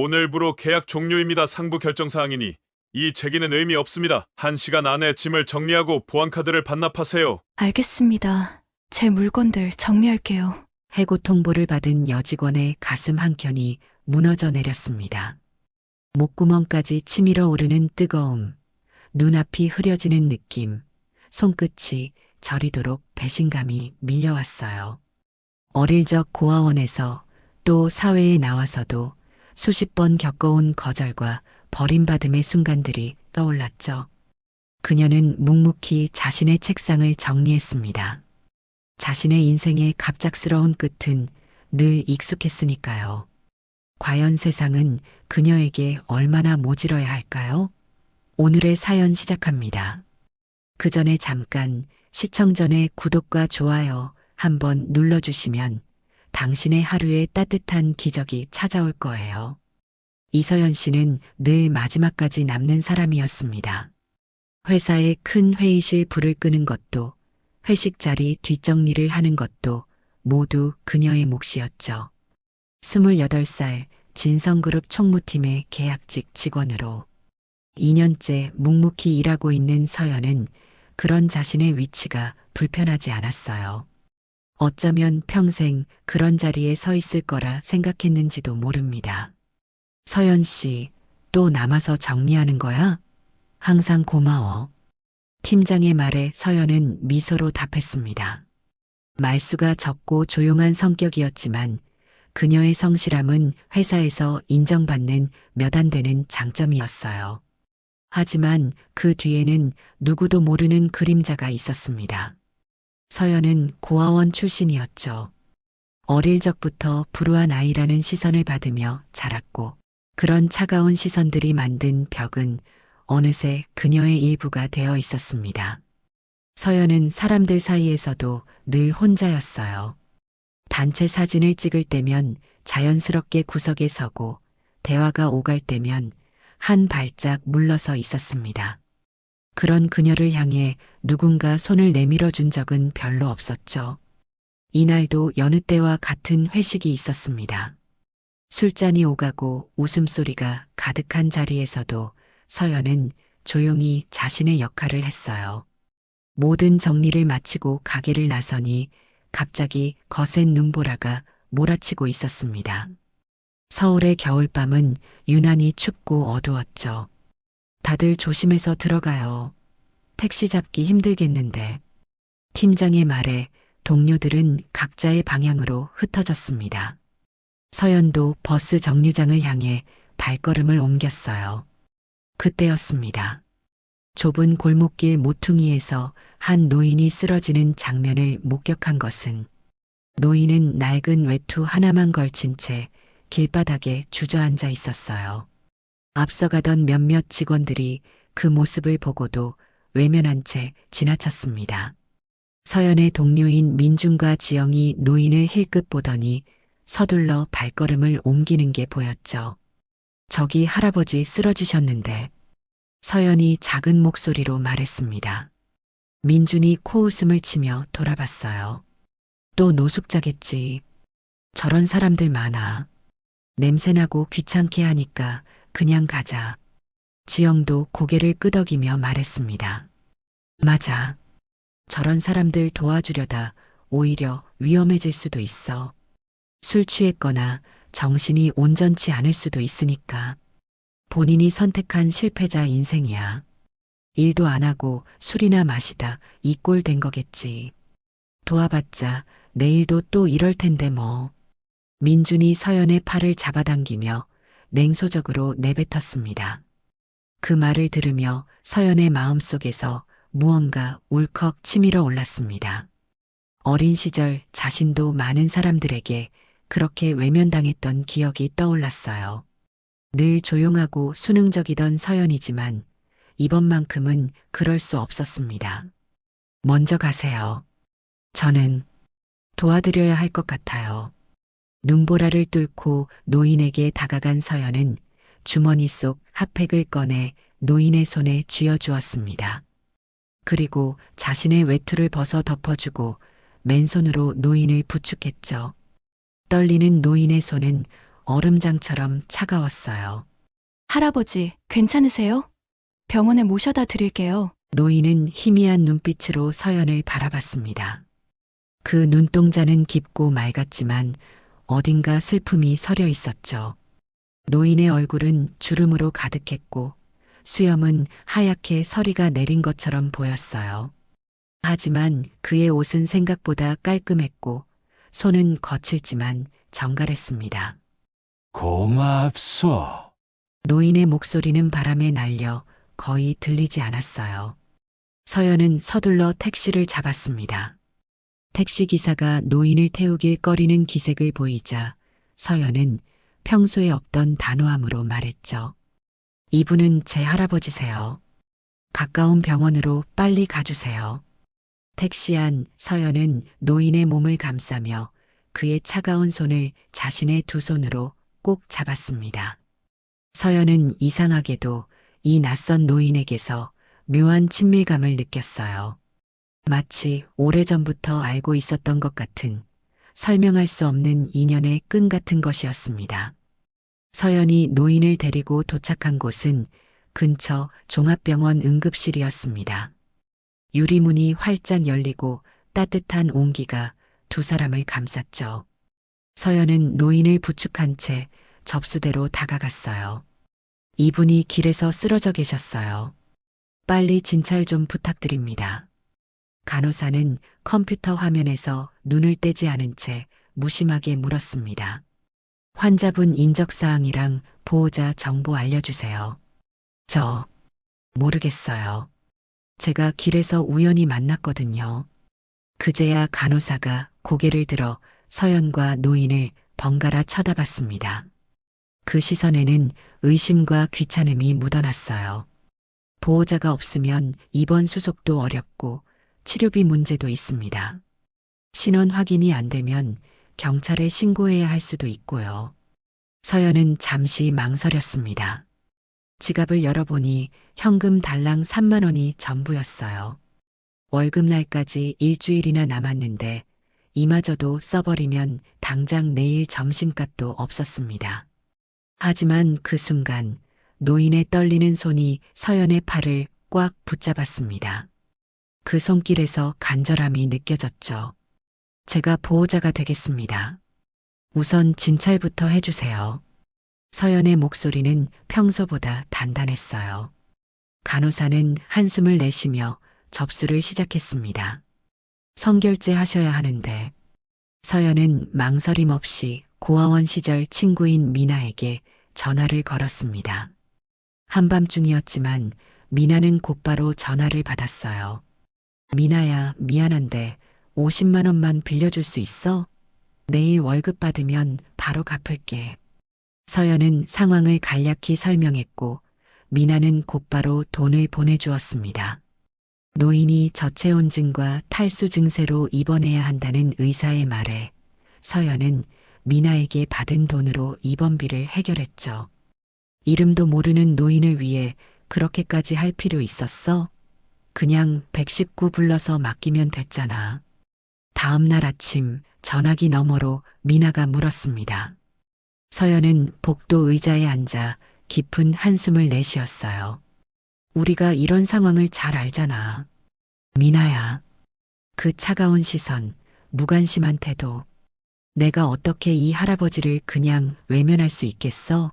오늘부로 계약 종료입니다. 상부 결정사항이니 이 제기는 의미 없습니다. 1시간 안에 짐을 정리하고 보안카드를 반납하세요. 알겠습니다. 제 물건들 정리할게요. 해고 통보를 받은 여직원의 가슴 한켠이 무너져 내렸습니다. 목구멍까지 치밀어 오르는 뜨거움, 눈앞이 흐려지는 느낌, 손끝이 저리도록 배신감이 밀려왔어요. 어릴 적 고아원에서 또 사회에 나와서도 수십 번 겪어온 거절과 버림받음의 순간들이 떠올랐죠. 그녀는 묵묵히 자신의 책상을 정리했습니다. 자신의 인생의 갑작스러운 끝은 늘 익숙했으니까요. 과연 세상은 그녀에게 얼마나 모질어야 할까요? 오늘의 사연 시작합니다. 그 전에 잠깐 시청 전에 구독과 좋아요 한번 눌러주시면 당신의 하루에 따뜻한 기적이 찾아올 거예요. 이서연 씨는 늘 마지막까지 남는 사람이었습니다. 회사의 큰 회의실 불을 끄는 것도 회식 자리 뒷정리를 하는 것도 모두 그녀의 몫이었죠. 28살 진성그룹 총무팀의 계약직 직원으로 2년째 묵묵히 일하고 있는 서연은 그런 자신의 위치가 불편하지 않았어요. 어쩌면 평생 그런 자리에 서 있을 거라 생각했는지도 모릅니다. 서연 씨, 또 남아서 정리하는 거야? 항상 고마워. 팀장의 말에 서연은 미소로 답했습니다. 말수가 적고 조용한 성격이었지만 그녀의 성실함은 회사에서 인정받는 몇 안 되는 장점이었어요. 하지만 그 뒤에는 누구도 모르는 그림자가 있었습니다. 서연은 고아원 출신이었죠. 어릴 적부터 불우한 아이라는 시선을 받으며 자랐고 그런 차가운 시선들이 만든 벽은 어느새 그녀의 일부가 되어 있었습니다. 서연은 사람들 사이에서도 늘 혼자였어요. 단체 사진을 찍을 때면 자연스럽게 구석에 서고 대화가 오갈 때면 한 발짝 물러서 있었습니다. 그런 그녀를 향해 누군가 손을 내밀어 준 적은 별로 없었죠. 이날도 여느 때와 같은 회식이 있었습니다. 술잔이 오가고 웃음소리가 가득한 자리에서도 서연은 조용히 자신의 역할을 했어요. 모든 정리를 마치고 가게를 나서니 갑자기 거센 눈보라가 몰아치고 있었습니다. 서울의 겨울밤은 유난히 춥고 어두웠죠. 다들 조심해서 들어가요. 택시 잡기 힘들겠는데. 팀장의 말에 동료들은 각자의 방향으로 흩어졌습니다. 서연도 버스 정류장을 향해 발걸음을 옮겼어요. 그때였습니다. 좁은 골목길 모퉁이에서 한 노인이 쓰러지는 장면을 목격한 것은 노인은 낡은 외투 하나만 걸친 채 길바닥에 주저앉아 있었어요. 앞서가던 몇몇 직원들이 그 모습을 보고도 외면한 채 지나쳤습니다. 서연의 동료인 민중과 지영이 노인을 힐끗 보더니 서둘러 발걸음을 옮기는 게 보였죠. 저기 할아버지 쓰러지셨는데. 서연이 작은 목소리로 말했습니다. 민준이 코웃음을 치며 돌아봤어요. 또 노숙자겠지. 저런 사람들 많아. 냄새나고 귀찮게 하니까 그냥 가자. 지영도 고개를 끄덕이며 말했습니다. 맞아. 저런 사람들 도와주려다 오히려 위험해질 수도 있어. 술 취했거나 정신이 온전치 않을 수도 있으니까. 본인이 선택한 실패자 인생이야. 일도 안 하고 술이나 마시다 이 꼴 된 거겠지. 도와봤자 내일도 또 이럴 텐데 뭐. 민준이 서연의 팔을 잡아당기며 냉소적으로 내뱉었습니다. 그 말을 들으며 서연의 마음속에서 무언가 울컥 치밀어 올랐습니다. 어린 시절 자신도 많은 사람들에게 그렇게 외면당했던 기억이 떠올랐어요. 늘 조용하고 수능적이던 서연이지만 이번만큼은 그럴 수 없었습니다. 먼저 가세요. 저는 도와드려야 할 것 같아요. 눈보라를 뚫고 노인에게 다가간 서연은 주머니 속 핫팩을 꺼내 노인의 손에 쥐어주었습니다. 그리고 자신의 외투를 벗어 덮어주고 맨손으로 노인을 부축했죠. 떨리는 노인의 손은 얼음장처럼 차가웠어요. 할아버지, 괜찮으세요? 병원에 모셔다 드릴게요. 노인은 희미한 눈빛으로 서연을 바라봤습니다. 그 눈동자는 깊고 맑았지만 어딘가 슬픔이 서려 있었죠. 노인의 얼굴은 주름으로 가득했고 수염은 하얗게 서리가 내린 것처럼 보였어요. 하지만 그의 옷은 생각보다 깔끔했고 손은 거칠지만 정갈했습니다. 고맙소. 노인의 목소리는 바람에 날려 거의 들리지 않았어요. 서연은 서둘러 택시를 잡았습니다. 택시기사가 노인을 태우길 꺼리는 기색을 보이자 서연은 평소에 없던 단호함으로 말했죠. 이분은 제 할아버지세요. 가까운 병원으로 빨리 가주세요. 택시 안 서연은 노인의 몸을 감싸며 그의 차가운 손을 자신의 두 손으로 꼭 잡았습니다. 서연은 이상하게도 이 낯선 노인에게서 묘한 친밀감을 느꼈어요. 마치 오래전부터 알고 있었던 것 같은 설명할 수 없는 인연의 끈 같은 것이었습니다. 서연이 노인을 데리고 도착한 곳은 근처 종합병원 응급실이었습니다. 유리문이 활짝 열리고 따뜻한 온기가 두 사람을 감쌌죠. 서연은 노인을 부축한 채 접수대로 다가갔어요. 이분이 길에서 쓰러져 계셨어요. 빨리 진찰 좀 부탁드립니다. 간호사는 컴퓨터 화면에서 눈을 떼지 않은 채 무심하게 물었습니다. 환자분 인적사항이랑 보호자 정보 알려주세요. 저 모르겠어요. 제가 길에서 우연히 만났거든요. 그제야 간호사가 고개를 들어 서연과 노인을 번갈아 쳐다봤습니다. 그 시선에는 의심과 귀찮음이 묻어났어요. 보호자가 없으면 입원 수속도 어렵고 치료비 문제도 있습니다. 신원 확인이 안 되면 경찰에 신고해야 할 수도 있고요. 서연은 잠시 망설였습니다. 지갑을 열어보니 현금 달랑 3만 원이 전부였어요. 월급날까지 일주일이나 남았는데 이마저도 써버리면 당장 내일 점심값도 없었습니다. 하지만 그 순간 노인의 떨리는 손이 서연의 팔을 꽉 붙잡았습니다. 그 손길에서 간절함이 느껴졌죠. 제가 보호자가 되겠습니다. 우선 진찰부터 해주세요. 서연의 목소리는 평소보다 단단했어요. 간호사는 한숨을 내쉬며 접수를 시작했습니다. 성결제 하셔야 하는데 서연은 망설임 없이 고아원 시절 친구인 미나에게 전화를 걸었습니다. 한밤중이었지만 미나는 곧바로 전화를 받았어요. 미나야, 미안한데 50만 원만 빌려줄 수 있어? 내일 월급 받으면 바로 갚을게. 서연은 상황을 간략히 설명했고 미나는 곧바로 돈을 보내주었습니다. 노인이 저체온증과 탈수 증세로 입원해야 한다는 의사의 말에 서연은 미나에게 받은 돈으로 입원비를 해결했죠. 이름도 모르는 노인을 위해 그렇게까지 할 필요 있었어? 그냥 119 불러서 맡기면 됐잖아. 다음 날 아침 전화기 너머로 미나가 물었습니다. 서연은 복도 의자에 앉아 깊은 한숨을 내쉬었어요. 우리가 이런 상황을 잘 알잖아. 미나야. 그 차가운 시선, 무관심한 태도. 내가 어떻게 이 할아버지를 그냥 외면할 수 있겠어?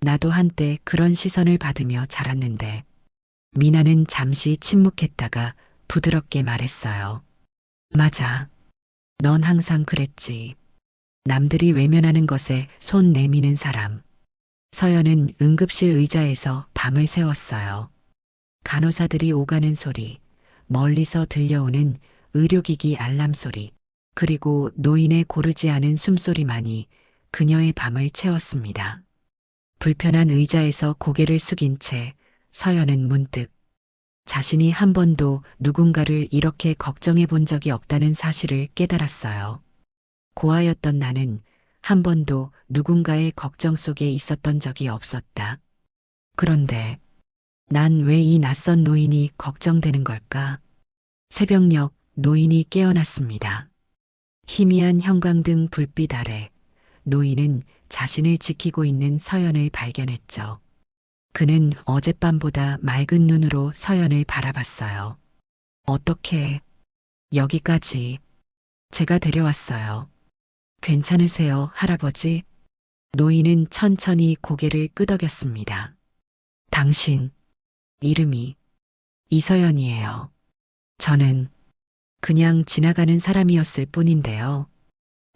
나도 한때 그런 시선을 받으며 자랐는데. 미나는 잠시 침묵했다가 부드럽게 말했어요. 맞아. 넌 항상 그랬지. 남들이 외면하는 것에 손 내미는 사람. 서연은 응급실 의자에서 밤을 새웠어요. 간호사들이 오가는 소리, 멀리서 들려오는 의료기기 알람 소리, 그리고 노인의 고르지 않은 숨소리만이 그녀의 밤을 채웠습니다. 불편한 의자에서 고개를 숙인 채 서연은 문득 자신이 한 번도 누군가를 이렇게 걱정해 본 적이 없다는 사실을 깨달았어요. 고아였던 나는 한 번도 누군가의 걱정 속에 있었던 적이 없었다. 그런데 난 왜 이 낯선 노인이 걱정되는 걸까? 새벽녘 노인이 깨어났습니다. 희미한 형광등 불빛 아래 노인은 자신을 지키고 있는 서연을 발견했죠. 그는 어젯밤보다 맑은 눈으로 서연을 바라봤어요. 어떻게 여기까지 제가 데려왔어요. 괜찮으세요, 할아버지? 노인은 천천히 고개를 끄덕였습니다. 당신 이름이 이서연이에요. 저는 그냥 지나가는 사람이었을 뿐인데요.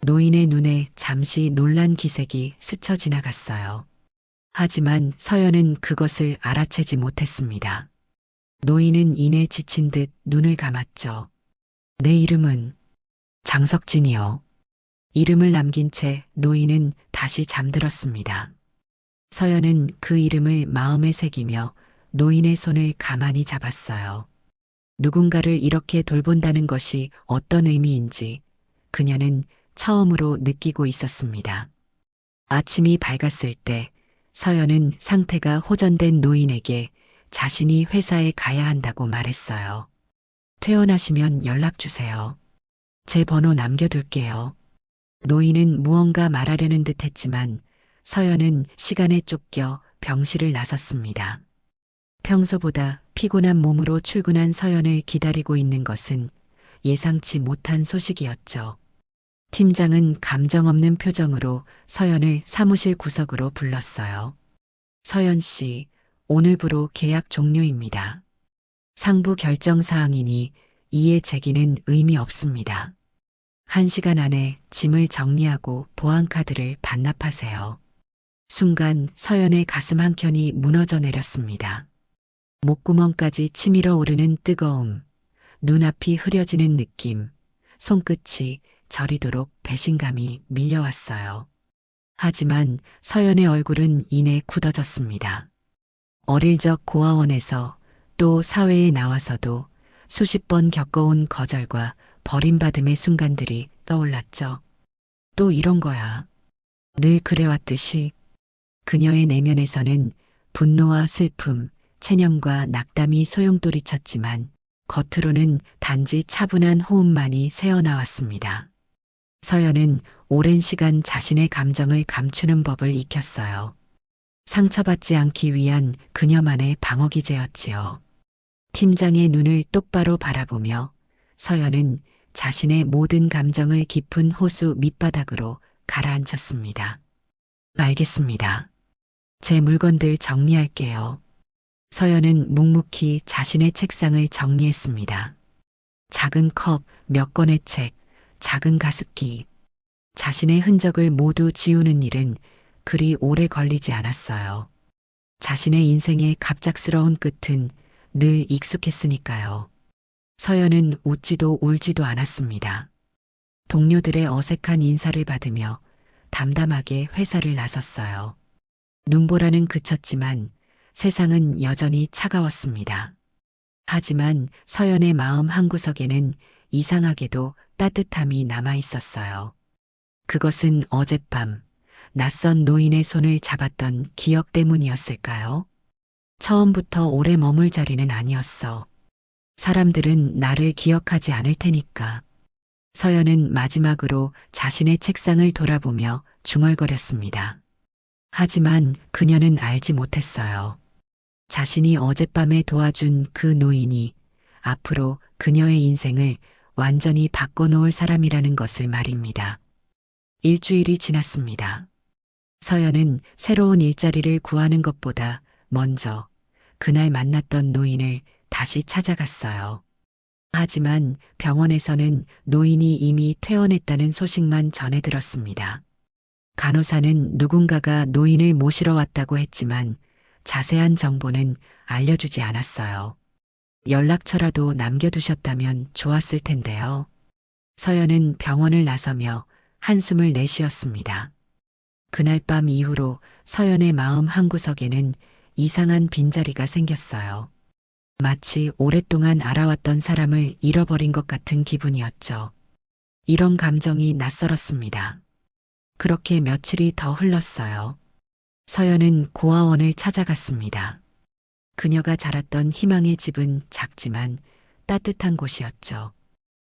노인의 눈에 잠시 놀란 기색이 스쳐 지나갔어요. 하지만 서연은 그것을 알아채지 못했습니다. 노인은 이내 지친 듯 눈을 감았죠. 내 이름은 장석진이요. 이름을 남긴 채 노인은 다시 잠들었습니다. 서연은 그 이름을 마음에 새기며 노인의 손을 가만히 잡았어요. 누군가를 이렇게 돌본다는 것이 어떤 의미인지 그녀는 처음으로 느끼고 있었습니다. 아침이 밝았을 때 서연은 상태가 호전된 노인에게 자신이 회사에 가야 한다고 말했어요. 퇴원하시면 연락 주세요. 제 번호 남겨둘게요. 노인은 무언가 말하려는 듯 했지만 서연은 시간에 쫓겨 병실을 나섰습니다. 평소보다 피곤한 몸으로 출근한 서연을 기다리고 있는 것은 예상치 못한 소식이었죠. 팀장은 감정 없는 표정으로 서연을 사무실 구석으로 불렀어요. 서연 씨, 오늘부로 계약 종료입니다. 상부 결정 사항이니 이의 제기는 의미 없습니다. 1시간 안에 짐을 정리하고 보안카드를 반납하세요. 순간 서연의 가슴 한켠이 무너져 내렸습니다. 목구멍까지 치밀어 오르는 뜨거움, 눈앞이 흐려지는 느낌, 손끝이 저리도록 배신감이 밀려왔어요. 하지만 서연의 얼굴은 이내 굳어졌습니다. 어릴 적 고아원에서 또 사회에 나와서도 수십 번 겪어온 거절과 버림받음의 순간들이 떠올랐죠. 또 이런 거야. 늘 그래왔듯이 그녀의 내면에서는 분노와 슬픔, 체념과 낙담이 소용돌이쳤지만 겉으로는 단지 차분한 호흡만이 새어나왔습니다. 서연은 오랜 시간 자신의 감정을 감추는 법을 익혔어요. 상처받지 않기 위한 그녀만의 방어기제였지요. 팀장의 눈을 똑바로 바라보며 서연은 자신의 모든 감정을 깊은 호수 밑바닥으로 가라앉혔습니다. 알겠습니다. 제 물건들 정리할게요. 서연은 묵묵히 자신의 책상을 정리했습니다. 작은 컵, 몇 권의 책, 작은 가습기. 자신의 흔적을 모두 지우는 일은 그리 오래 걸리지 않았어요. 자신의 인생의 갑작스러운 끝은 늘 익숙했으니까요. 서연은 웃지도 울지도 않았습니다. 동료들의 어색한 인사를 받으며 담담하게 회사를 나섰어요. 눈보라는 그쳤지만 세상은 여전히 차가웠습니다. 하지만 서연의 마음 한구석에는 이상하게도 따뜻함이 남아 있었어요. 그것은 어젯밤 낯선 노인의 손을 잡았던 기억 때문이었을까요? 처음부터 오래 머물 자리는 아니었어. 사람들은 나를 기억하지 않을 테니까. 서연은 마지막으로 자신의 책상을 돌아보며 중얼거렸습니다. 하지만 그녀는 알지 못했어요. 자신이 어젯밤에 도와준 그 노인이 앞으로 그녀의 인생을 완전히 바꿔놓을 사람이라는 것을 말입니다. 일주일이 지났습니다. 서연은 새로운 일자리를 구하는 것보다 먼저 그날 만났던 노인을 다시 찾아갔어요. 하지만 병원에서는 노인이 이미 퇴원했다는 소식만 전해 들었습니다. 간호사는 누군가가 노인을 모시러 왔다고 했지만 자세한 정보는 알려주지 않았어요. 연락처라도 남겨두셨다면 좋았을 텐데요. 서연은 병원을 나서며 한숨을 내쉬었습니다. 그날 밤 이후로 서연의 마음 한구석에는 이상한 빈자리가 생겼어요. 마치 오랫동안 알아왔던 사람을 잃어버린 것 같은 기분이었죠. 이런 감정이 낯설었습니다. 그렇게 며칠이 더 흘렀어요. 서연은 고아원을 찾아갔습니다. 그녀가 자랐던 희망의 집은 작지만 따뜻한 곳이었죠.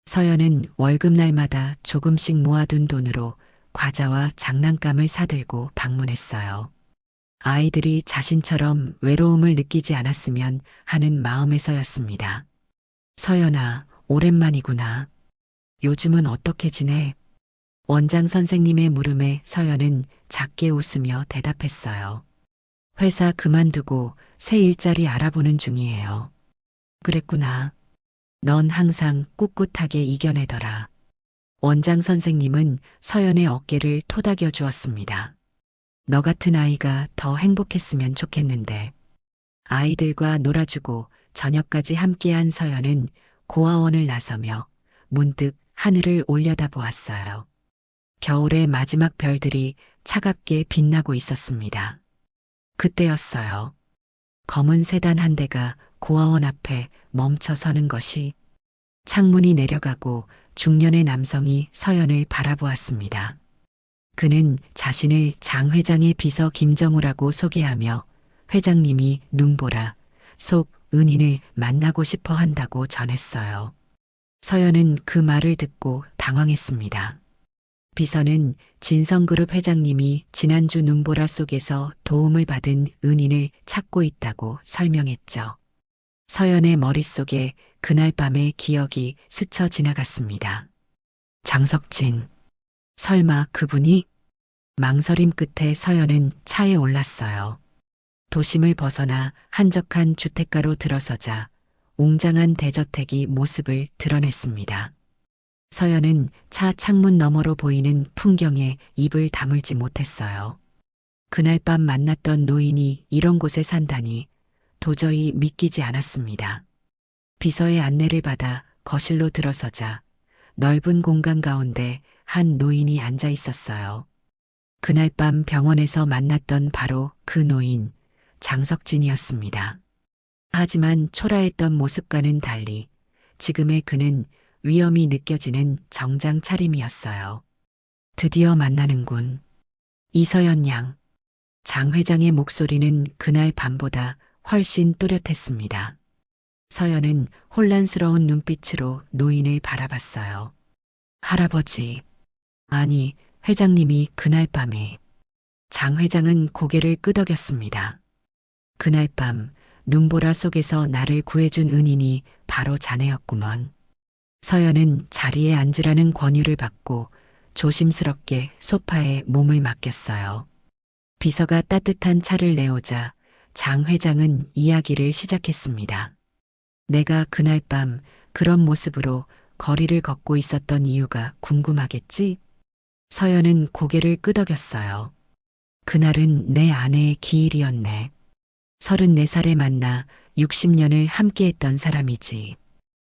서연은 월급날마다 조금씩 모아둔 돈으로 과자와 장난감을 사들고 방문했어요. 아이들이 자신처럼 외로움을 느끼지 않았으면 하는 마음에서였습니다. 서연아, 오랜만이구나. 요즘은 어떻게 지내? 원장 선생님의 물음에 서연은 작게 웃으며 대답했어요. 회사 그만두고 새 일자리 알아보는 중이에요. 그랬구나. 넌 항상 꿋꿋하게 이겨내더라. 원장 선생님은 서연의 어깨를 토닥여 주었습니다. 너 같은 아이가 더 행복했으면 좋겠는데. 아이들과 놀아주고 저녁까지 함께한 서연은 고아원을 나서며 문득 하늘을 올려다보았어요. 겨울의 마지막 별들이 차갑게 빛나고 있었습니다. 그때였어요. 검은 세단 한 대가 고아원 앞에 멈춰 서는 것이. 창문이 내려가고 중년의 남성이 서연을 바라보았습니다. 그는 자신을 장 회장의 비서 김정우라고 소개하며 회장님이 눈보라, 속 은인을 만나고 싶어 한다고 전했어요. 서연은 그 말을 듣고 당황했습니다. 비서는 진성그룹 회장님이 지난주 눈보라 속에서 도움을 받은 은인을 찾고 있다고 설명했죠. 서연의 머릿속에 그날 밤의 기억이 스쳐 지나갔습니다. 장석진. 설마 그분이? 망설임 끝에 서연은 차에 올랐어요. 도심을 벗어나 한적한 주택가로 들어서자 웅장한 대저택이 모습을 드러냈습니다. 서연은 차 창문 너머로 보이는 풍경에 입을 다물지 못했어요. 그날 밤 만났던 노인이 이런 곳에 산다니 도저히 믿기지 않았습니다. 비서의 안내를 받아 거실로 들어서자 넓은 공간 가운데 한 노인이 앉아 있었어요. 그날 밤 병원에서 만났던 바로 그 노인, 장석진이었습니다. 하지만 초라했던 모습과는 달리 지금의 그는 위험이 느껴지는 정장 차림이었어요. 드디어 만나는군. 이서연 양. 장 회장의 목소리는 그날 밤보다 훨씬 또렷했습니다. 서연은 혼란스러운 눈빛으로 노인을 바라봤어요. 할아버지. 아니, 회장님이 그날 밤에. 장 회장은 고개를 끄덕였습니다. 그날 밤 눈보라 속에서 나를 구해준 은인이 바로 자네였구먼. 서연은 자리에 앉으라는 권유를 받고 조심스럽게 소파에 몸을 맡겼어요. 비서가 따뜻한 차를 내오자 장 회장은 이야기를 시작했습니다. 내가 그날 밤 그런 모습으로 거리를 걷고 있었던 이유가 궁금하겠지? 서연은 고개를 끄덕였어요. 그날은 내 아내의 기일이었네. 34살에 만나 60년을 함께했던 사람이지.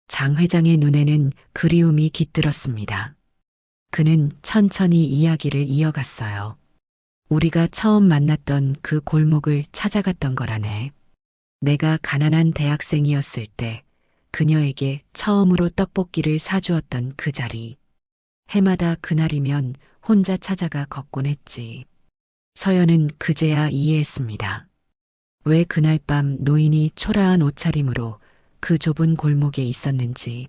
장 회장의 눈에는 그리움이 깃들었습니다. 그는 천천히 이야기를 이어갔어요. 우리가 처음 만났던 그 골목을 찾아갔던 거라네. 내가 가난한 대학생이었을 때 그녀에게 처음으로 떡볶이를 사주었던 그 자리. 해마다 그날이면 혼자 찾아가 걷곤 했지. 서연은 그제야 이해했습니다. 왜 그날 밤 노인이 초라한 옷차림으로 그 좁은 골목에 있었는지.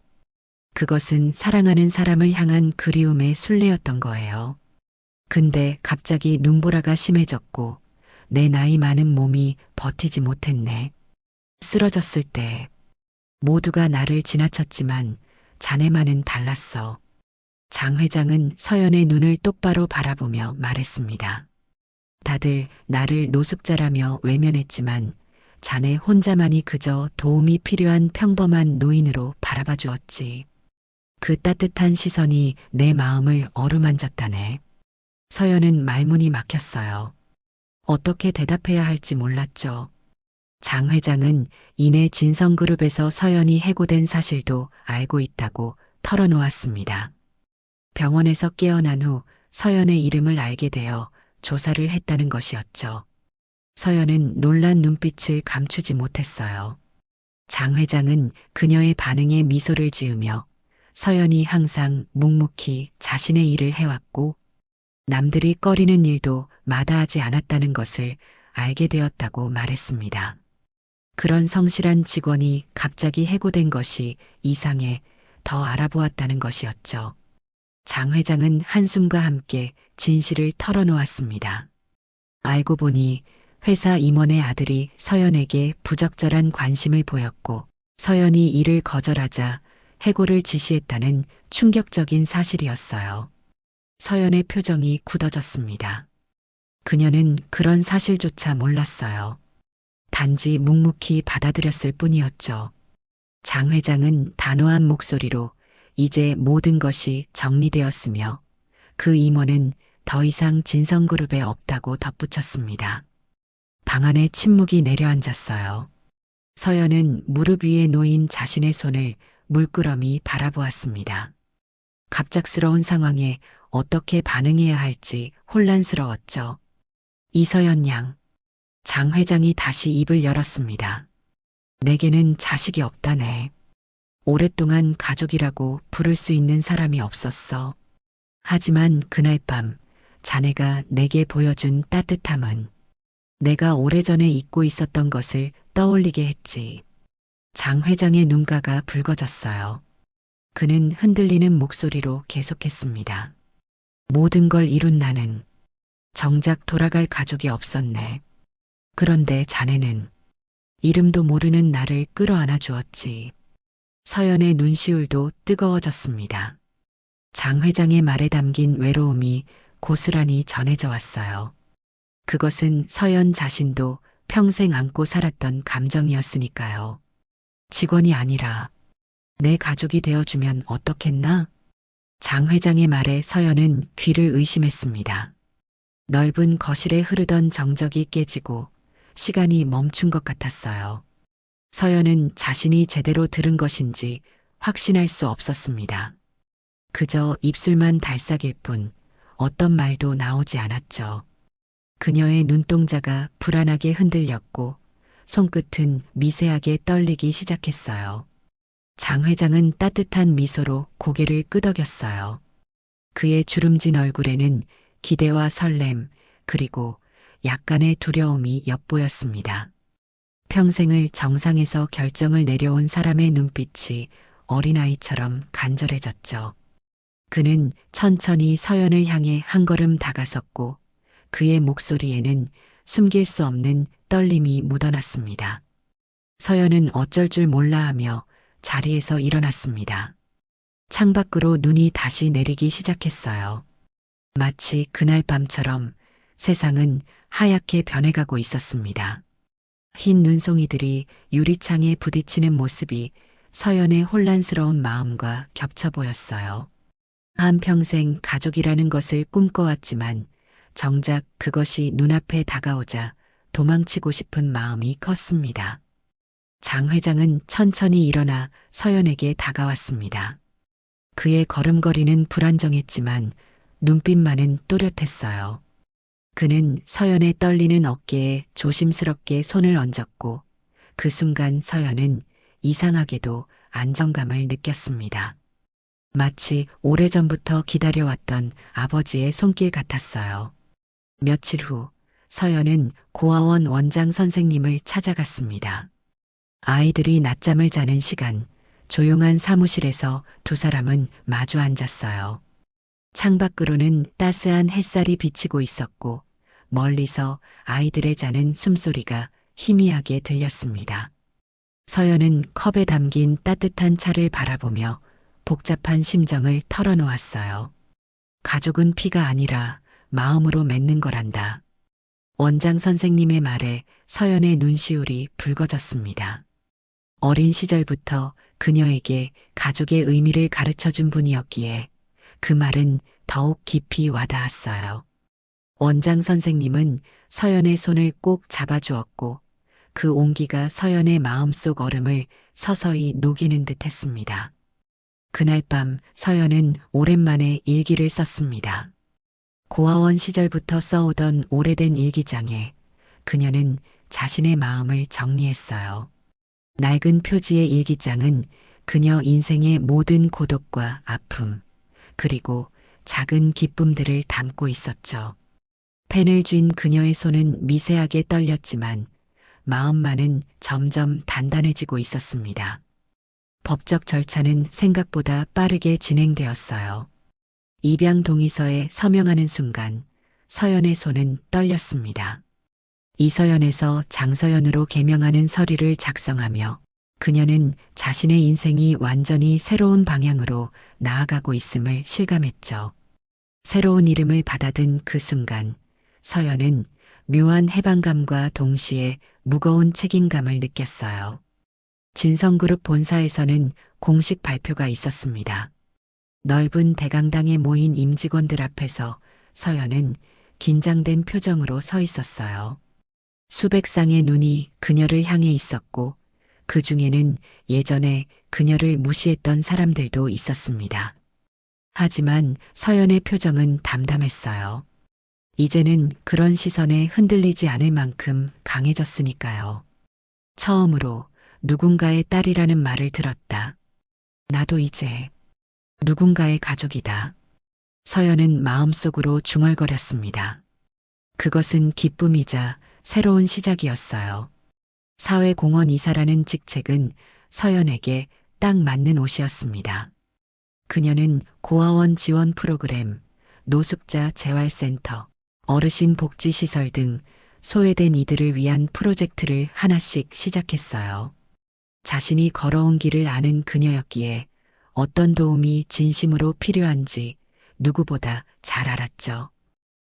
그것은 사랑하는 사람을 향한 그리움의 순례였던 거예요. 근데 갑자기 눈보라가 심해졌고 내 나이 많은 몸이 버티지 못했네. 쓰러졌을 때 모두가 나를 지나쳤지만 자네만은 달랐어. 장 회장은 서연의 눈을 똑바로 바라보며 말했습니다. 다들 나를 노숙자라며 외면했지만 자네 혼자만이 그저 도움이 필요한 평범한 노인으로 바라봐 주었지. 그 따뜻한 시선이 내 마음을 어루만졌다네. 서연은 말문이 막혔어요. 어떻게 대답해야 할지 몰랐죠. 장 회장은 이내 진성그룹에서 서연이 해고된 사실도 알고 있다고 털어놓았습니다. 병원에서 깨어난 후 서연의 이름을 알게 되어 조사를 했다는 것이었죠. 서연은 놀란 눈빛을 감추지 못했어요. 장 회장은 그녀의 반응에 미소를 지으며 서연이 항상 묵묵히 자신의 일을 해왔고 남들이 꺼리는 일도 마다하지 않았다는 것을 알게 되었다고 말했습니다. 그런 성실한 직원이 갑자기 해고된 것이 이상해 더 알아보았다는 것이었죠. 장 회장은 한숨과 함께 진실을 털어놓았습니다. 알고 보니 회사 임원의 아들이 서연에게 부적절한 관심을 보였고 서연이 이를 거절하자 해고를 지시했다는 충격적인 사실이었어요. 서연의 표정이 굳어졌습니다. 그녀는 그런 사실조차 몰랐어요. 단지 묵묵히 받아들였을 뿐이었죠. 장 회장은 단호한 목소리로 이제 모든 것이 정리되었으며 그 임원은 더 이상 진성그룹에 없다고 덧붙였습니다. 방 안에 침묵이 내려앉았어요. 서연은 무릎 위에 놓인 자신의 손을 물끄러미 바라보았습니다. 갑작스러운 상황에 어떻게 반응해야 할지 혼란스러웠죠. 이서연 양. 장 회장이 다시 입을 열었습니다. 내게는 자식이 없다네. 오랫동안 가족이라고 부를 수 있는 사람이 없었어. 하지만 그날 밤 자네가 내게 보여준 따뜻함은 내가 오래전에 잊고 있었던 것을 떠올리게 했지. 장 회장의 눈가가 붉어졌어요. 그는 흔들리는 목소리로 계속했습니다. 모든 걸 이룬 나는 정작 돌아갈 가족이 없었네. 그런데 자네는 이름도 모르는 나를 끌어안아 주었지. 서연의 눈시울도 뜨거워졌습니다. 장 회장의 말에 담긴 외로움이 고스란히 전해져 왔어요. 그것은 서연 자신도 평생 안고 살았던 감정이었으니까요. 직원이 아니라 내 가족이 되어주면 어떻겠나? 장 회장의 말에 서연은 귀를 의심했습니다. 넓은 거실에 흐르던 정적이 깨지고 시간이 멈춘 것 같았어요. 서연은 자신이 제대로 들은 것인지 확신할 수 없었습니다. 그저 입술만 달싹일 뿐 어떤 말도 나오지 않았죠. 그녀의 눈동자가 불안하게 흔들렸고 손끝은 미세하게 떨리기 시작했어요. 장 회장은 따뜻한 미소로 고개를 끄덕였어요. 그의 주름진 얼굴에는 기대와 설렘 그리고 약간의 두려움이 엿보였습니다. 평생을 정상에서 결정을 내려온 사람의 눈빛이 어린아이처럼 간절해졌죠. 그는 천천히 서연을 향해 한 걸음 다가섰고 그의 목소리에는 숨길 수 없는 떨림이 묻어났습니다. 서연은 어쩔 줄 몰라 하며 자리에서 일어났습니다. 창밖으로 눈이 다시 내리기 시작했어요. 마치 그날 밤처럼 세상은 하얗게 변해가고 있었습니다. 흰 눈송이들이 유리창에 부딪히는 모습이 서연의 혼란스러운 마음과 겹쳐 보였어요. 한평생 가족이라는 것을 꿈꿔왔지만 정작 그것이 눈앞에 다가오자 도망치고 싶은 마음이 컸습니다. 장 회장은 천천히 일어나 서연에게 다가왔습니다. 그의 걸음걸이는 불안정했지만 눈빛만은 또렷했어요. 그는 서연의 떨리는 어깨에 조심스럽게 손을 얹었고 그 순간 서연은 이상하게도 안정감을 느꼈습니다. 마치 오래전부터 기다려왔던 아버지의 손길 같았어요. 며칠 후 서연은 고아원 원장 선생님을 찾아갔습니다. 아이들이 낮잠을 자는 시간, 조용한 사무실에서 두 사람은 마주 앉았어요. 창밖으로는 따스한 햇살이 비치고 있었고 멀리서 아이들의 자는 숨소리가 희미하게 들렸습니다. 서연은 컵에 담긴 따뜻한 차를 바라보며 복잡한 심정을 털어놓았어요. 가족은 피가 아니라 마음으로 맺는 거란다. 원장 선생님의 말에 서연의 눈시울이 붉어졌습니다. 어린 시절부터 그녀에게 가족의 의미를 가르쳐준 분이었기에 그 말은 더욱 깊이 와닿았어요. 원장 선생님은 서연의 손을 꼭 잡아주었고 그 온기가 서연의 마음속 얼음을 서서히 녹이는 듯 했습니다. 그날 밤 서연은 오랜만에 일기를 썼습니다. 고아원 시절부터 써오던 오래된 일기장에 그녀는 자신의 마음을 정리했어요. 낡은 표지의 일기장은 그녀 인생의 모든 고독과 아픔, 그리고 작은 기쁨들을 담고 있었죠. 펜을 쥔 그녀의 손은 미세하게 떨렸지만 마음만은 점점 단단해지고 있었습니다. 법적 절차는 생각보다 빠르게 진행되었어요. 입양 동의서에 서명하는 순간 서연의 손은 떨렸습니다. 이서연에서 장서연으로 개명하는 서류를 작성하며 그녀는 자신의 인생이 완전히 새로운 방향으로 나아가고 있음을 실감했죠. 새로운 이름을 받아든 그 순간 서연은 묘한 해방감과 동시에 무거운 책임감을 느꼈어요. 진성그룹 본사에서는 공식 발표가 있었습니다. 넓은 대강당에 모인 임직원들 앞에서 서연은 긴장된 표정으로 서 있었어요. 수백 쌍의 눈이 그녀를 향해 있었고 그 중에는 예전에 그녀를 무시했던 사람들도 있었습니다. 하지만 서연의 표정은 담담했어요. 이제는 그런 시선에 흔들리지 않을 만큼 강해졌으니까요. 처음으로 누군가의 딸이라는 말을 들었다. 나도 이제 누군가의 가족이다. 서연은 마음속으로 중얼거렸습니다. 그것은 기쁨이자 새로운 시작이었어요. 사회공헌 이사라는 직책은 서연에게 딱 맞는 옷이었습니다. 그녀는 고아원 지원 프로그램, 노숙자 재활센터, 어르신 복지시설 등 소외된 이들을 위한 프로젝트를 하나씩 시작했어요. 자신이 걸어온 길을 아는 그녀였기에 어떤 도움이 진심으로 필요한지 누구보다 잘 알았죠.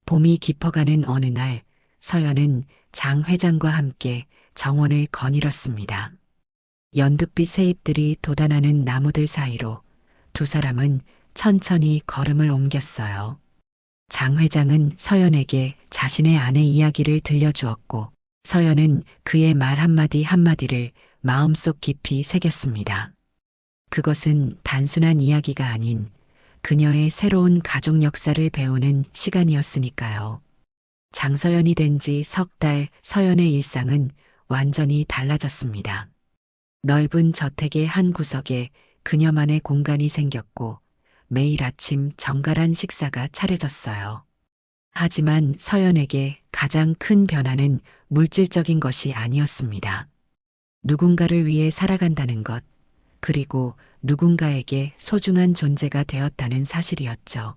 봄이 깊어가는 어느 날 서연은 장 회장과 함께 정원을 거닐었습니다. 연두빛 새잎들이 돋아나는 나무들 사이로 두 사람은 천천히 걸음을 옮겼어요. 장 회장은 서연에게 자신의 아내 이야기를 들려주었고 서연은 그의 말 한마디 한마디를 마음속 깊이 새겼습니다. 그것은 단순한 이야기가 아닌 그녀의 새로운 가족 역사를 배우는 시간이었으니까요. 장서연이 된 지 석 달 서연의 일상은 완전히 달라졌습니다. 넓은 저택의 한 구석에 그녀만의 공간이 생겼고 매일 아침 정갈한 식사가 차려졌어요. 하지만 서연에게 가장 큰 변화는 물질적인 것이 아니었습니다. 누군가를 위해 살아간다는 것, 그리고 누군가에게 소중한 존재가 되었다는 사실이었죠.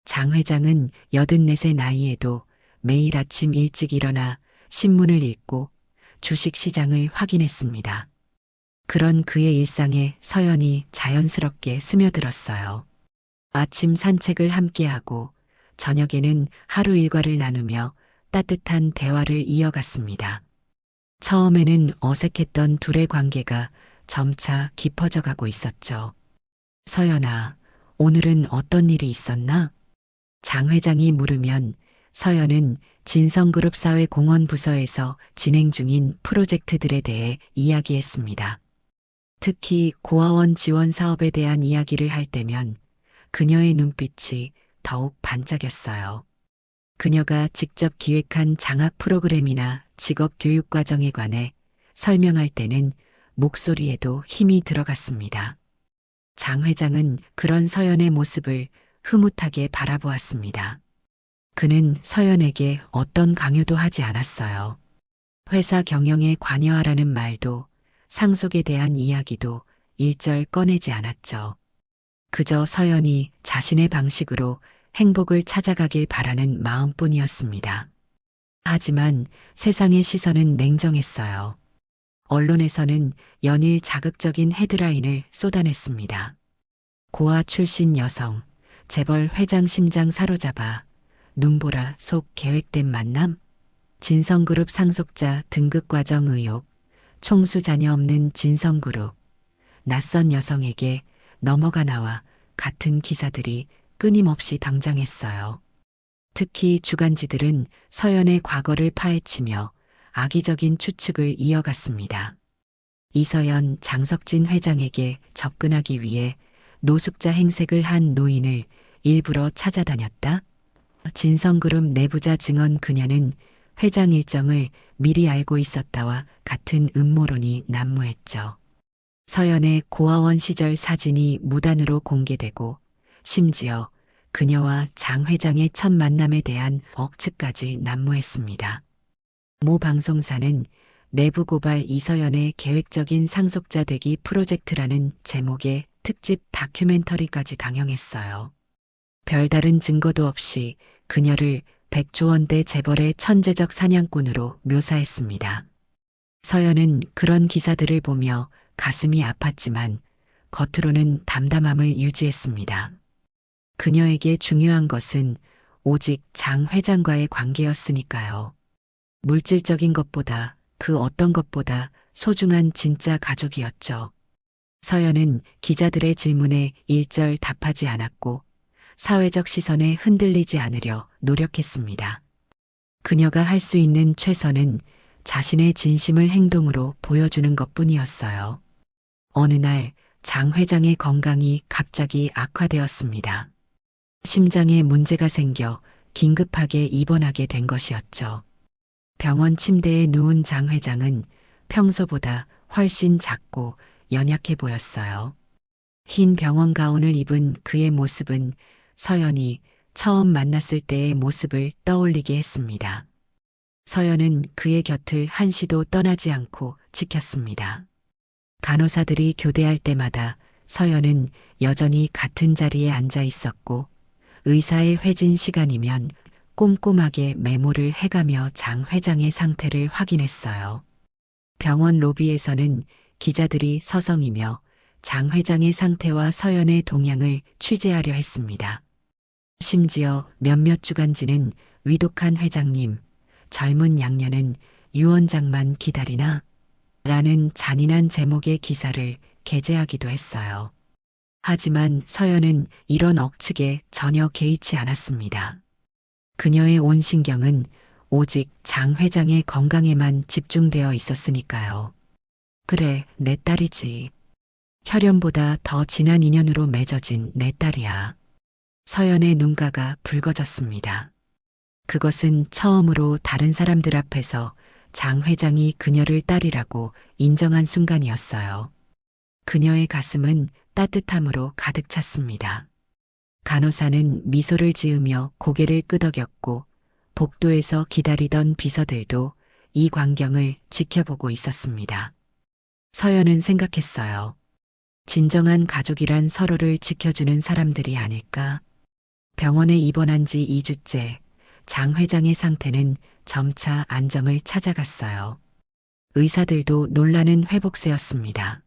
장 회장은 84세 나이에도 매일 아침 일찍 일어나 신문을 읽고 주식시장을 확인했습니다. 그런 그의 일상에 서연이 자연스럽게 스며들었어요. 아침 산책을 함께하고 저녁에는 하루 일과를 나누며 따뜻한 대화를 이어갔습니다. 처음에는 어색했던 둘의 관계가 점차 깊어져 가고 있었죠. 서연아, 오늘은 어떤 일이 있었나? 장 회장이 물으면 서연은 진성그룹 사회공헌부서에서 진행 중인 프로젝트들에 대해 이야기했습니다. 특히 고아원 지원 사업에 대한 이야기를 할 때면 그녀의 눈빛이 더욱 반짝였어요. 그녀가 직접 기획한 장학 프로그램이나 직업 교육 과정에 관해 설명할 때는 목소리에도 힘이 들어갔습니다. 장 회장은 그런 서연의 모습을 흐뭇하게 바라보았습니다. 그는 서연에게 어떤 강요도 하지 않았어요. 회사 경영에 관여하라는 말도 상속에 대한 이야기도 일절 꺼내지 않았죠. 그저 서연이 자신의 방식으로 행복을 찾아가길 바라는 마음뿐이었습니다. 하지만 세상의 시선은 냉정했어요. 언론에서는 연일 자극적인 헤드라인을 쏟아냈습니다. 고아 출신 여성, 재벌 회장 심장 사로잡아, 눈보라 속 계획된 만남, 진성그룹 상속자 등급과정 의혹, 총수 자녀 없는 진성그룹, 낯선 여성에게 넘어가 나와 같은 기사들이 끊임없이 등장했어요. 특히 주간지들은 서연의 과거를 파헤치며 악의적인 추측을 이어갔습니다. 이서연, 장석진 회장에게 접근하기 위해 노숙자 행색을 한 노인을 일부러 찾아다녔다. 진성그룹 내부자 증언 그녀는 회장 일정을 미리 알고 있었다와 같은 음모론이 난무했죠. 서연의 고아원 시절 사진이 무단으로 공개되고 심지어 그녀와 장 회장의 첫 만남에 대한 억측까지 난무했습니다. 모 방송사는 내부 고발 이서연의 계획적인 상속자 되기 프로젝트라는 제목의 특집 다큐멘터리까지 방영했어요. 별다른 증거도 없이 그녀를 백조원대 재벌의 천재적 사냥꾼으로 묘사했습니다. 서연은 그런 기사들을 보며 가슴이 아팠지만 겉으로는 담담함을 유지했습니다. 그녀에게 중요한 것은 오직 장 회장과의 관계였으니까요. 물질적인 것보다 그 어떤 것보다 소중한 진짜 가족이었죠. 서연은 기자들의 질문에 일절 답하지 않았고 사회적 시선에 흔들리지 않으려 노력했습니다. 그녀가 할 수 있는 최선은 자신의 진심을 행동으로 보여주는 것뿐이었어요. 어느 날 장 회장의 건강이 갑자기 악화되었습니다. 심장에 문제가 생겨 긴급하게 입원하게 된 것이었죠. 병원 침대에 누운 장 회장은 평소보다 훨씬 작고 연약해 보였어요. 흰 병원 가운을 입은 그의 모습은 서연이 처음 만났을 때의 모습을 떠올리게 했습니다. 서연은 그의 곁을 한시도 떠나지 않고 지켰습니다. 간호사들이 교대할 때마다 서연은 여전히 같은 자리에 앉아 있었고 의사의 회진 시간이면 꼼꼼하게 메모를 해가며 장 회장의 상태를 확인했어요. 병원 로비에서는 기자들이 서성이며 장 회장의 상태와 서연의 동향을 취재하려 했습니다. 심지어 몇몇 주간지는 위독한 회장님, 젊은 양녀는 유원장만 기다리나? 라는 잔인한 제목의 기사를 게재하기도 했어요. 하지만 서연은 이런 억측에 전혀 개의치 않았습니다. 그녀의 온 신경은 오직 장 회장의 건강에만 집중되어 있었으니까요. 그래, 내 딸이지. 혈연보다 더 진한 인연으로 맺어진 내 딸이야. 서연의 눈가가 붉어졌습니다. 그것은 처음으로 다른 사람들 앞에서 장 회장이 그녀를 딸이라고 인정한 순간이었어요. 그녀의 가슴은 따뜻함으로 가득 찼습니다. 간호사는 미소를 지으며 고개를 끄덕였고 복도에서 기다리던 비서들도 이 광경을 지켜보고 있었습니다. 서연은 생각했어요. 진정한 가족이란 서로를 지켜주는 사람들이 아닐까? 병원에 입원한 지 2주째 장 회장의 상태는 점차 안정을 찾아갔어요. 의사들도 놀라는 회복세였습니다.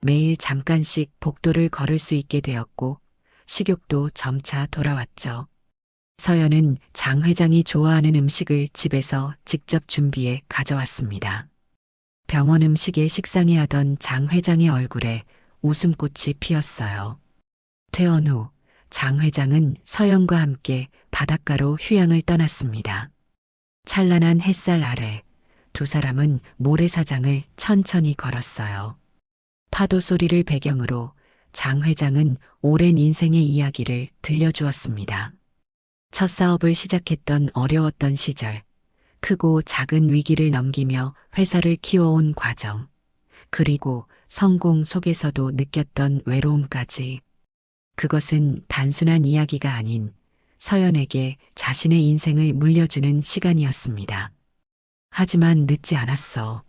매일 잠깐씩 복도를 걸을 수 있게 되었고 식욕도 점차 돌아왔죠. 서연은 장 회장이 좋아하는 음식을 집에서 직접 준비해 가져왔습니다. 병원 음식에 식상해 하던 장 회장의 얼굴에 웃음꽃이 피었어요. 퇴원 후 장 회장은 서연과 함께 바닷가로 휴양을 떠났습니다. 찬란한 햇살 아래 두 사람은 모래사장을 천천히 걸었어요. 파도 소리를 배경으로 장 회장은 오랜 인생의 이야기를 들려주었습니다. 첫 사업을 시작했던 어려웠던 시절, 크고 작은 위기를 넘기며 회사를 키워온 과정, 그리고 성공 속에서도 느꼈던 외로움까지. 그것은 단순한 이야기가 아닌 서연에게 자신의 인생을 물려주는 시간이었습니다. 하지만 늦지 않았어.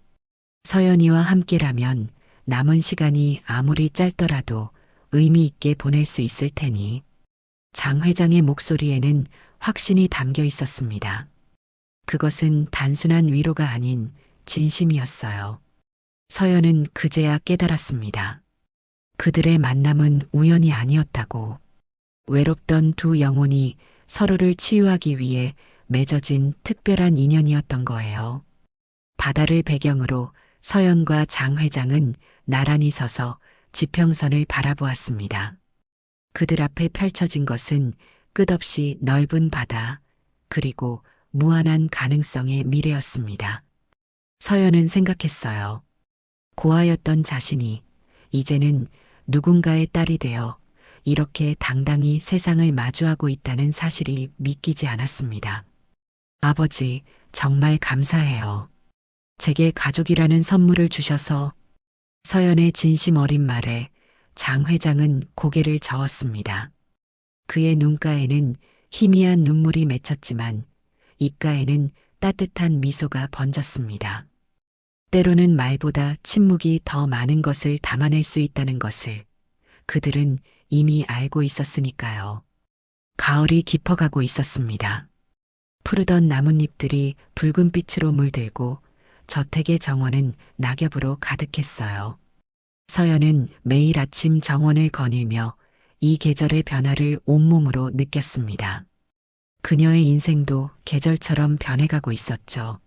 서연이와 함께라면 남은 시간이 아무리 짧더라도 의미 있게 보낼 수 있을 테니. 장 회장의 목소리에는 확신이 담겨 있었습니다. 그것은 단순한 위로가 아닌 진심이었어요. 서연은 그제야 깨달았습니다. 그들의 만남은 우연이 아니었다고. 외롭던 두 영혼이 서로를 치유하기 위해 맺어진 특별한 인연이었던 거예요. 바다를 배경으로 서연과 장 회장은 나란히 서서 지평선을 바라보았습니다. 그들 앞에 펼쳐진 것은 끝없이 넓은 바다, 그리고 무한한 가능성의 미래였습니다. 서연은 생각했어요. 고아였던 자신이 이제는 누군가의 딸이 되어 이렇게 당당히 세상을 마주하고 있다는 사실이 믿기지 않았습니다. 아버지, 정말 감사해요. 제게 가족이라는 선물을 주셔서. 서연의 진심 어린 말에 장 회장은 고개를 저었습니다. 그의 눈가에는 희미한 눈물이 맺혔지만 입가에는 따뜻한 미소가 번졌습니다. 때로는 말보다 침묵이 더 많은 것을 담아낼 수 있다는 것을 그들은 이미 알고 있었으니까요. 가을이 깊어가고 있었습니다. 푸르던 나뭇잎들이 붉은 빛으로 물들고 저택의 정원은 낙엽으로 가득했어요. 서연은 매일 아침 정원을 거닐며 이 계절의 변화를 온몸으로 느꼈습니다. 그녀의 인생도 계절처럼 변해가고 있었죠.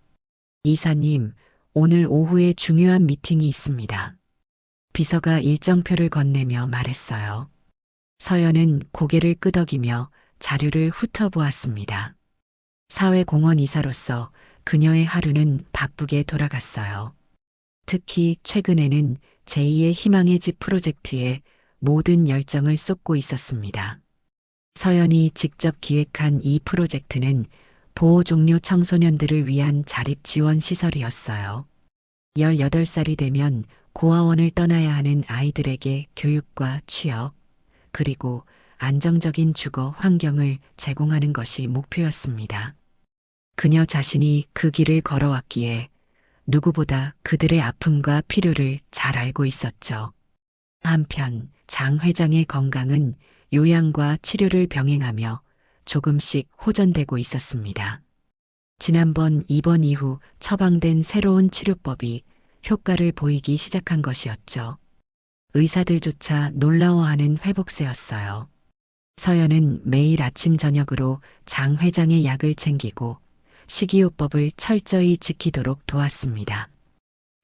이사님, 오늘 오후에 중요한 미팅이 있습니다. 비서가 일정표를 건네며 말했어요. 서연은 고개를 끄덕이며 자료를 훑어보았습니다. 사회공헌 이사로서 그녀의 하루는 바쁘게 돌아갔어요. 특히 최근에는 제2의 희망의 집 프로젝트에 모든 열정을 쏟고 있었습니다. 서연이 직접 기획한 이 프로젝트는 보호 종료 청소년들을 위한 자립 지원 시설이었어요. 18살이 되면 고아원을 떠나야 하는 아이들에게 교육과 취업, 그리고 안정적인 주거 환경을 제공하는 것이 목표였습니다. 그녀 자신이 그 길을 걸어왔기에 누구보다 그들의 아픔과 필요를 잘 알고 있었죠. 한편 장 회장의 건강은 요양과 치료를 병행하며 조금씩 호전되고 있었습니다. 지난번 입원 이후 처방된 새로운 치료법이 효과를 보이기 시작한 것이었죠. 의사들조차 놀라워하는 회복세였어요. 서연은 매일 아침 저녁으로 장 회장의 약을 챙기고 식이요법을 철저히 지키도록 도왔습니다.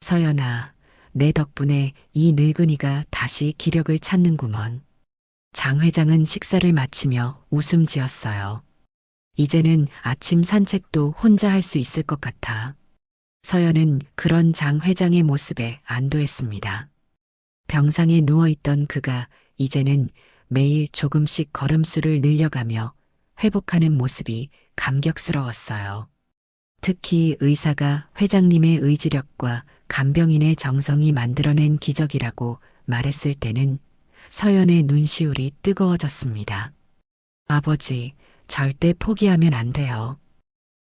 서연아, 내 덕분에 이 늙은이가 다시 기력을 찾는구먼. 장 회장은 식사를 마치며 웃음 지었어요. 이제는 아침 산책도 혼자 할 수 있을 것 같아. 서연은 그런 장 회장의 모습에 안도했습니다. 병상에 누워있던 그가 이제는 매일 조금씩 걸음수를 늘려가며 회복하는 모습이 감격스러웠어요. 특히 의사가 회장님의 의지력과 간병인의 정성이 만들어낸 기적이라고 말했을 때는 서연의 눈시울이 뜨거워졌습니다. 아버지, 절대 포기하면 안 돼요.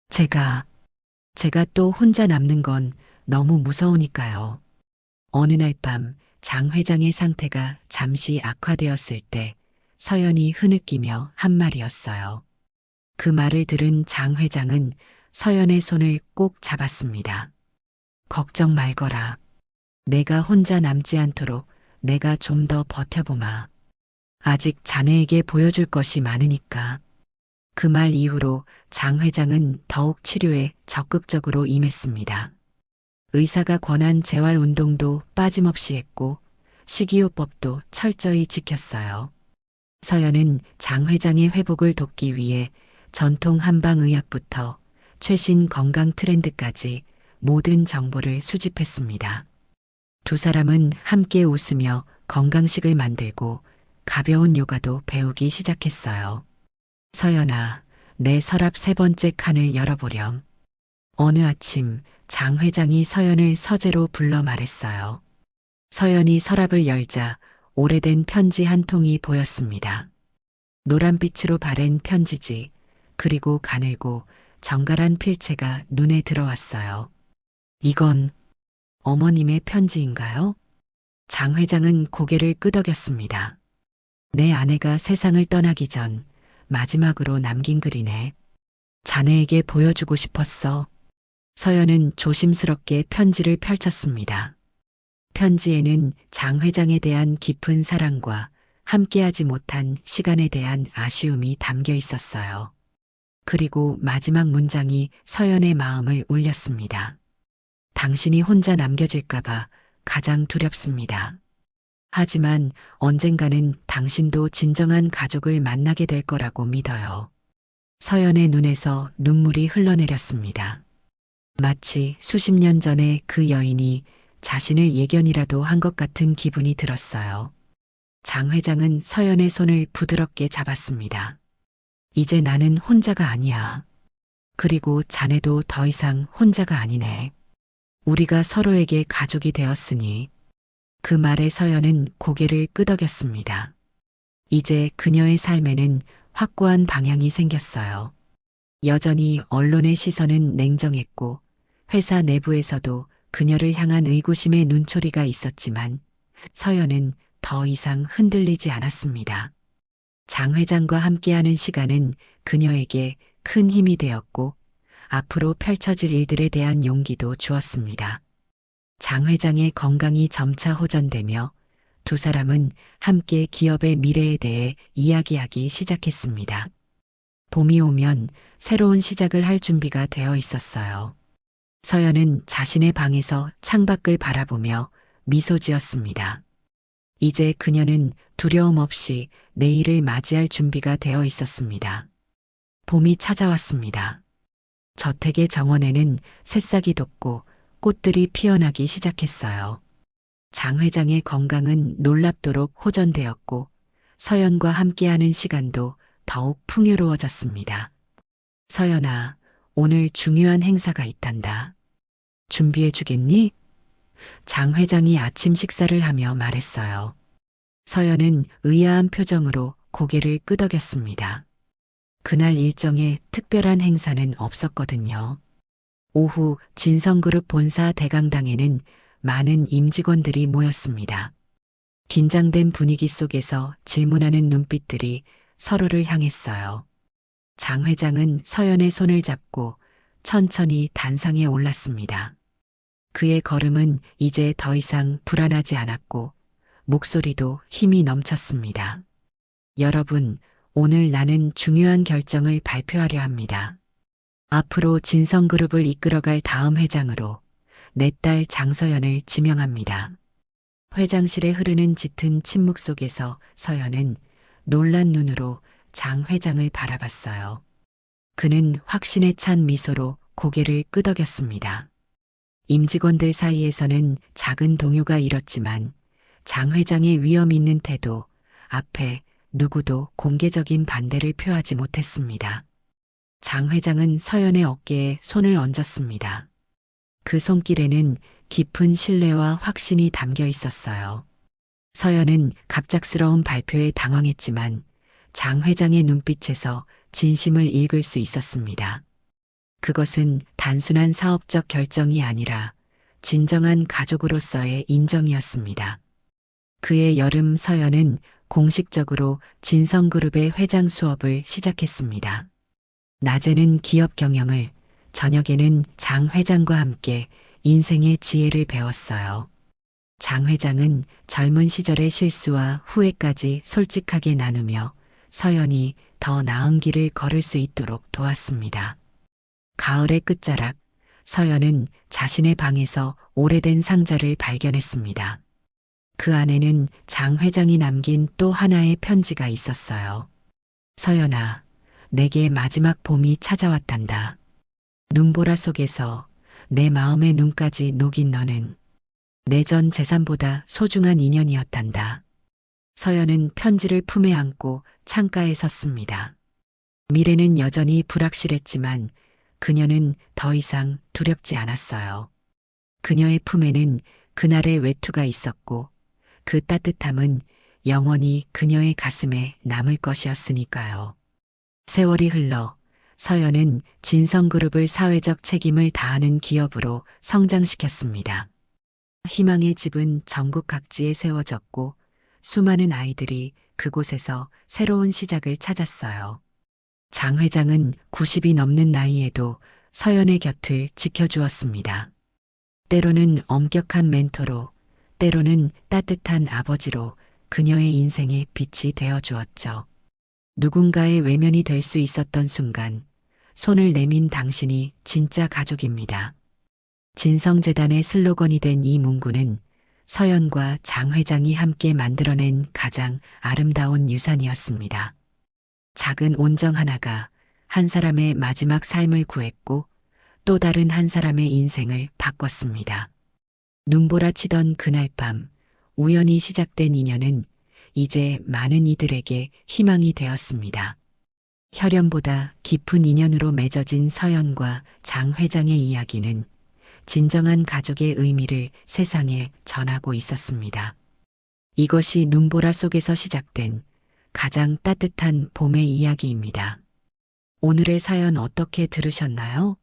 제가 또 혼자 남는 건 너무 무서우니까요. 어느 날 밤 장 회장의 상태가 잠시 악화되었을 때 서연이 흐느끼며 한 말이었어요. 그 말을 들은 장 회장은 서연의 손을 꼭 잡았습니다. 걱정 말거라. 내가 혼자 남지 않도록 내가 좀 더 버텨보마. 아직 자네에게 보여줄 것이 많으니까. 그 말 이후로 장 회장은 더욱 치료에 적극적으로 임했습니다. 의사가 권한 재활 운동도 빠짐없이 했고 식이요법도 철저히 지켰어요. 서연은 장 회장의 회복을 돕기 위해 전통 한방의학부터 최신 건강 트렌드까지 모든 정보를 수집했습니다. 두 사람은 함께 웃으며 건강식을 만들고 가벼운 요가도 배우기 시작했어요. 서연아, 내 서랍 3번째 칸을 열어보렴. 어느 아침 장 회장이 서연을 서재로 불러 말했어요. 서연이 서랍을 열자 오래된 편지 한 통이 보였습니다. 노란빛으로 바랜 편지지, 그리고 가늘고 정갈한 필체가 눈에 들어왔어요. 이건 어머님의 편지인가요? 장 회장은 고개를 끄덕였습니다. 내 아내가 세상을 떠나기 전 마지막으로 남긴 글이네. 자네에게 보여주고 싶었어. 서연은 조심스럽게 편지를 펼쳤습니다. 편지에는 장 회장에 대한 깊은 사랑과 함께하지 못한 시간에 대한 아쉬움이 담겨 있었어요. 그리고 마지막 문장이 서연의 마음을 울렸습니다. 당신이 혼자 남겨질까봐 가장 두렵습니다. 하지만 언젠가는 당신도 진정한 가족을 만나게 될 거라고 믿어요. 서연의 눈에서 눈물이 흘러내렸습니다. 마치 수십 년 전에 그 여인이 자신을 예견이라도 한 것 같은 기분이 들었어요. 장 회장은 서연의 손을 부드럽게 잡았습니다. 이제 나는 혼자가 아니야. 그리고 자네도 더 이상 혼자가 아니네. 우리가 서로에게 가족이 되었으니. 그 말에 서연은 고개를 끄덕였습니다. 이제 그녀의 삶에는 확고한 방향이 생겼어요. 여전히 언론의 시선은 냉정했고 회사 내부에서도 그녀를 향한 의구심의 눈초리가 있었지만 서연은 더 이상 흔들리지 않았습니다. 장 회장과 함께하는 시간은 그녀에게 큰 힘이 되었고 앞으로 펼쳐질 일들에 대한 용기도 주었습니다. 장 회장의 건강이 점차 호전되며 두 사람은 함께 기업의 미래에 대해 이야기하기 시작했습니다. 봄이 오면 새로운 시작을 할 준비가 되어 있었어요. 서연은 자신의 방에서 창밖을 바라보며 미소 지었습니다. 이제 그녀는 두려움 없이 내일을 맞이할 준비가 되어 있었습니다. 봄이 찾아왔습니다. 저택의 정원에는 새싹이 돋고 꽃들이 피어나기 시작했어요. 장 회장의 건강은 놀랍도록 호전되었고 서연과 함께하는 시간도 더욱 풍요로워졌습니다. 서연아, 오늘 중요한 행사가 있단다. 준비해 주겠니? 장 회장이 아침 식사를 하며 말했어요. 서연은 의아한 표정으로 고개를 끄덕였습니다. 그날 일정에 특별한 행사는 없었거든요. 오후 진성그룹 본사 대강당에는 많은 임직원들이 모였습니다. 긴장된 분위기 속에서 질문하는 눈빛들이 서로를 향했어요. 장 회장은 서연의 손을 잡고 천천히 단상에 올랐습니다. 그의 걸음은 이제 더 이상 불안하지 않았고 목소리도 힘이 넘쳤습니다. 여러분, 오늘 나는 중요한 결정을 발표하려 합니다. 앞으로 진성그룹을 이끌어갈 다음 회장으로 내 딸 장서연을 지명합니다. 회장실에 흐르는 짙은 침묵 속에서 서연은 놀란 눈으로 장 회장을 바라봤어요. 그는 확신에 찬 미소로 고개를 끄덕였습니다. 임직원들 사이에서는 작은 동요가 일었지만 장 회장의 위험 있는 태도 앞에 누구도 공개적인 반대를 표하지 못했습니다. 장 회장은 서연의 어깨에 손을 얹었습니다. 그 손길에는 깊은 신뢰와 확신이 담겨 있었어요. 서연은 갑작스러운 발표에 당황했지만 장 회장의 눈빛에서 진심을 읽을 수 있었습니다. 그것은 단순한 사업적 결정이 아니라 진정한 가족으로서의 인정이었습니다. 그해 여름 서연은 공식적으로 진성그룹의 회장 수업을 시작했습니다. 낮에는 기업 경영을, 저녁에는 장 회장과 함께 인생의 지혜를 배웠어요. 장 회장은 젊은 시절의 실수와 후회까지 솔직하게 나누며 서연이 더 나은 길을 걸을 수 있도록 도왔습니다. 가을의 끝자락, 서연은 자신의 방에서 오래된 상자를 발견했습니다. 그 안에는 장 회장이 남긴 또 하나의 편지가 있었어요. 서연아, 내게 마지막 봄이 찾아왔단다. 눈보라 속에서 내 마음의 눈까지 녹인 너는 내 전 재산보다 소중한 인연이었단다. 서연은 편지를 품에 안고 창가에 섰습니다. 미래는 여전히 불확실했지만 그녀는 더 이상 두렵지 않았어요. 그녀의 품에는 그날의 외투가 있었고 그 따뜻함은 영원히 그녀의 가슴에 남을 것이었으니까요. 세월이 흘러 서연은 진성그룹을 사회적 책임을 다하는 기업으로 성장시켰습니다. 희망의 집은 전국 각지에 세워졌고 수많은 아이들이 그곳에서 새로운 시작을 찾았어요. 장 회장은 90이 넘는 나이에도 서연의 곁을 지켜주었습니다. 때로는 엄격한 멘토로, 때로는 따뜻한 아버지로 그녀의 인생에 빛이 되어 주었죠. 누군가의 외면이 될 수 있었던 순간, 손을 내민 당신이 진짜 가족입니다. 진성재단의 슬로건이 된 이 문구는 서연과 장 회장이 함께 만들어낸 가장 아름다운 유산이었습니다. 작은 온정 하나가 한 사람의 마지막 삶을 구했고 또 다른 한 사람의 인생을 바꿨습니다. 눈보라 치던 그날 밤 우연히 시작된 인연은 이제 많은 이들에게 희망이 되었습니다. 혈연보다 깊은 인연으로 맺어진 서연과 장 회장의 이야기는 진정한 가족의 의미를 세상에 전하고 있었습니다. 이것이 눈보라 속에서 시작된 가장 따뜻한 봄의 이야기입니다. 오늘의 사연 어떻게 들으셨나요?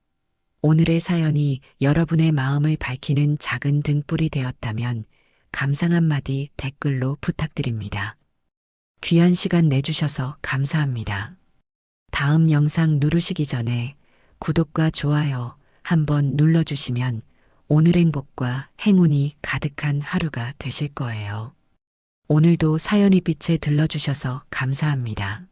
오늘의 사연이 여러분의 마음을 밝히는 작은 등불이 되었다면 감상 한마디 댓글로 부탁드립니다. 귀한 시간 내주셔서 감사합니다. 다음 영상 누르시기 전에 구독과 좋아요 한번 눌러주시면 오늘 행복과 행운이 가득한 하루가 되실 거예요. 오늘도 사연이 빛에 들러주셔서 감사합니다.